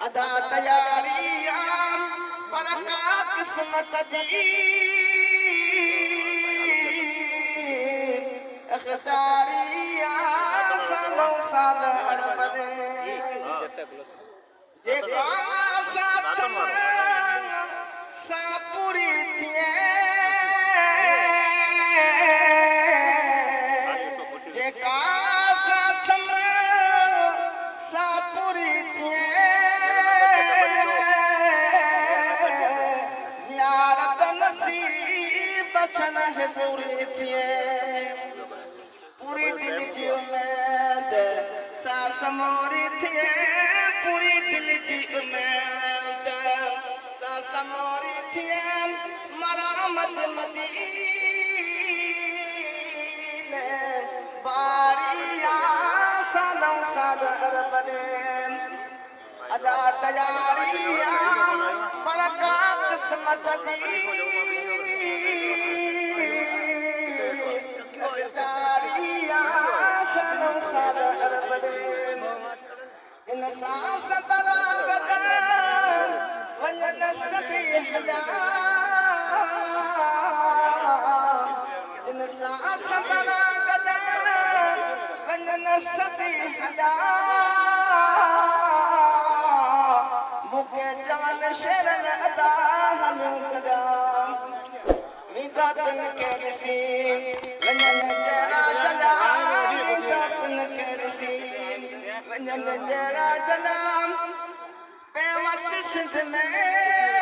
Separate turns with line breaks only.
अदा तयारिया पर का किस्मत दी अख्तारिया सालों साल अरबदे जे का साथ सापुरी थिए जे का साथ सापुरी थिए ज़ियारत नसीब बचन है पूरी थिए पूरी दिल जी उम्मीद सास मोरी थिए पूरी दिल जी उम्मीद सास मोरी थिए मरामत मदीने बारिया सालों साल अरबदे अदा तयारिया पर का किस्मत दी सालों साल अरबदे इन सांस बरागद वंजन सभी हदा इन सांस बरागद वंजन सभी हदा मुके जवन शरण अदा हलूं कदा निदातन के ऋषि वंजन जरा जला निदातन के ऋषि वंजन जरा जला बेवस सिंध में